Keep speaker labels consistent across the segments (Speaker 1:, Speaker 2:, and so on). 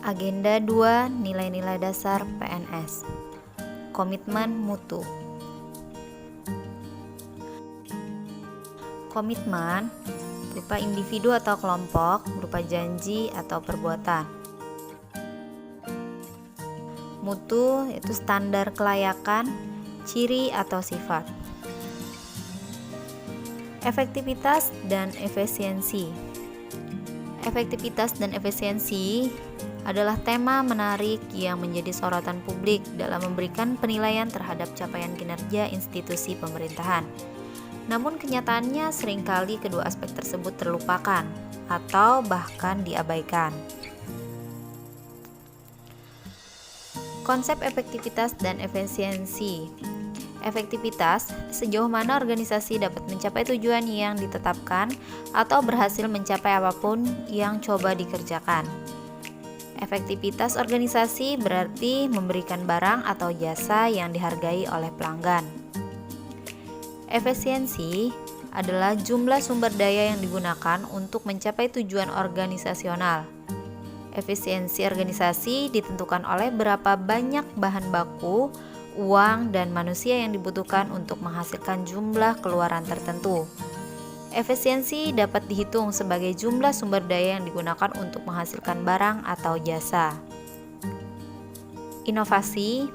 Speaker 1: Agenda 2 Nilai-nilai dasar PNS. Komitmen mutu. Komitmen berupa individu atau kelompok, berupa janji atau perbuatan. Mutu itu standar kelayakan, ciri atau sifat. Efektivitas dan efisiensi. Efektivitas dan efisiensi adalah tema menarik yang menjadi sorotan publik dalam memberikan penilaian terhadap capaian kinerja institusi pemerintahan. Namun kenyataannya seringkali kedua aspek tersebut terlupakan atau bahkan diabaikan. Konsep efektivitas dan efisiensi. Efektivitas, sejauh mana organisasi dapat mencapai tujuan yang ditetapkan atau berhasil mencapai apapun yang coba dikerjakan. Efektivitas organisasi berarti memberikan barang atau jasa yang dihargai oleh pelanggan. Efisiensi adalah jumlah sumber daya yang digunakan untuk mencapai tujuan organisasional. Efisiensi organisasi ditentukan oleh berapa banyak bahan baku, uang, dan manusia yang dibutuhkan untuk menghasilkan jumlah keluaran tertentu. Efisiensi dapat dihitung sebagai jumlah sumber daya yang digunakan untuk menghasilkan barang atau jasa. Inovasi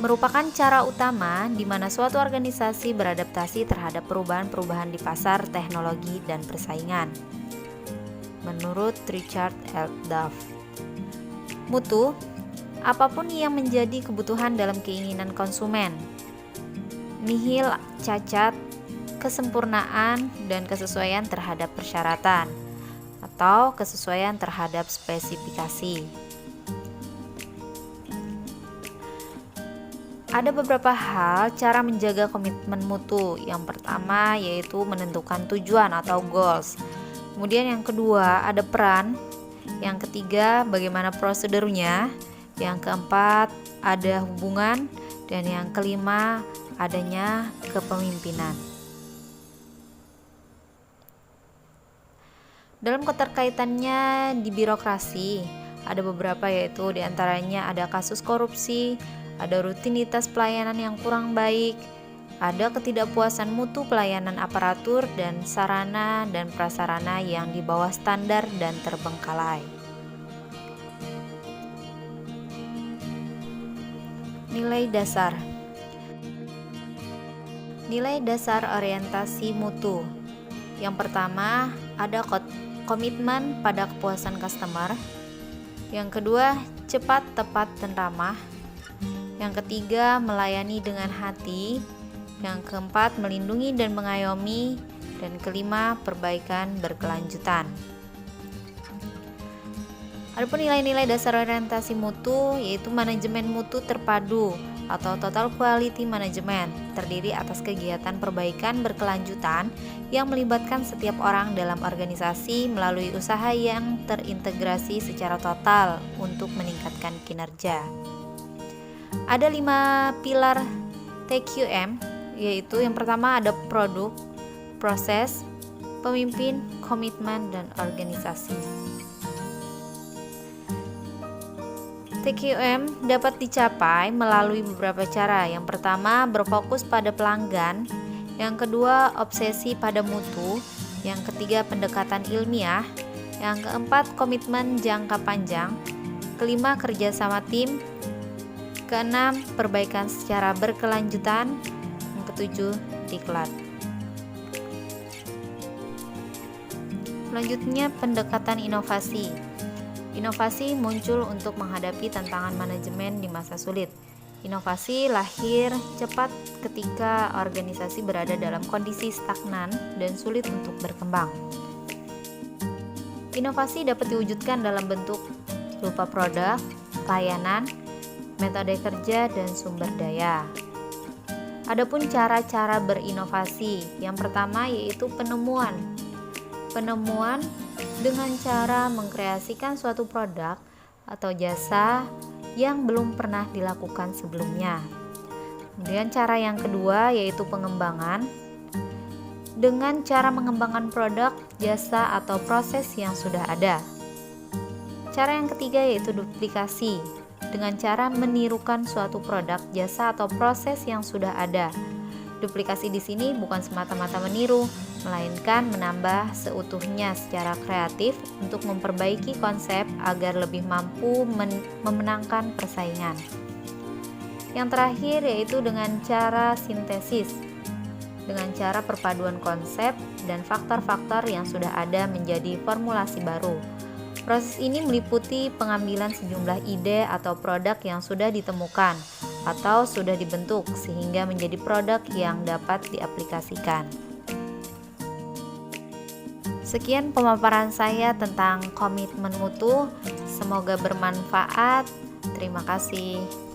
Speaker 1: merupakan cara utama di mana suatu organisasi beradaptasi terhadap perubahan-perubahan di pasar, teknologi, dan persaingan. Menurut Richard L. Duff. Mutu, apapun yang menjadi kebutuhan dalam keinginan konsumen. Nihil cacat, kesempurnaan, dan kesesuaian terhadap persyaratan atau kesesuaian terhadap spesifikasi. Ada beberapa hal cara menjaga komitmen mutu. Yang pertama yaitu menentukan tujuan atau goals. Kemudian yang kedua ada peran. Yang ketiga bagaimana prosedurnya. Yang keempat ada hubungan. Dan yang kelima adanya kepemimpinan. Dalam keterkaitannya di birokrasi, ada beberapa yaitu diantaranya ada kasus korupsi, ada rutinitas pelayanan yang kurang baik, ada ketidakpuasan mutu pelayanan aparatur dan sarana dan prasarana yang di bawah standar dan terbengkalai. Nilai dasar. Nilai dasar orientasi mutu. Yang pertama ada komitmen pada kepuasan customer. Yang kedua, cepat, tepat, dan ramah. Yang ketiga, melayani dengan hati. Yang keempat, melindungi dan mengayomi. Dan kelima, perbaikan berkelanjutan. Adapun nilai-nilai dasar orientasi mutu yaitu manajemen mutu terpadu atau total quality management, terdiri atas kegiatan perbaikan berkelanjutan yang melibatkan setiap orang dalam organisasi melalui usaha yang terintegrasi secara total untuk meningkatkan kinerja. Ada 5 pilar TQM, yaitu yang pertama ada produk, proses, pemimpin, komitmen, dan organisasi. TQM dapat dicapai melalui beberapa cara. Yang pertama, berfokus pada pelanggan. Yang kedua, obsesi pada mutu. Yang ketiga, pendekatan ilmiah. Yang keempat, komitmen jangka panjang. Kelima, kerjasama tim. Keenam, perbaikan secara berkelanjutan. Yang ketujuh, diklat. Selanjutnya, pendekatan inovasi. Inovasi muncul untuk menghadapi tantangan manajemen di masa sulit. Inovasi lahir cepat ketika organisasi berada dalam kondisi stagnan dan sulit untuk berkembang. Inovasi dapat diwujudkan dalam bentuk berupa produk, layanan, metode kerja, dan sumber daya. Adapun cara-cara berinovasi, yang pertama yaitu penemuan. Penemuan dengan cara mengkreasikan suatu produk atau jasa yang belum pernah dilakukan sebelumnya. Kemudian cara yang kedua yaitu pengembangan. Dengan cara mengembangkan produk, jasa, atau proses yang sudah ada. Cara yang ketiga yaitu duplikasi, dengan cara menirukan suatu produk, jasa atau proses yang sudah ada. Duplikasi di sini bukan semata-mata meniru, melainkan menambah seutuhnya secara kreatif untuk memperbaiki konsep agar lebih mampu memenangkan persaingan. Yang terakhir yaitu dengan cara sintesis, dengan cara perpaduan konsep dan faktor-faktor yang sudah ada menjadi formulasi baru. Proses ini meliputi pengambilan sejumlah ide atau produk yang sudah ditemukan atau sudah dibentuk sehingga menjadi produk yang dapat diaplikasikan. Sekian pemaparan saya tentang komitmen mutu. Semoga bermanfaat. Terima kasih.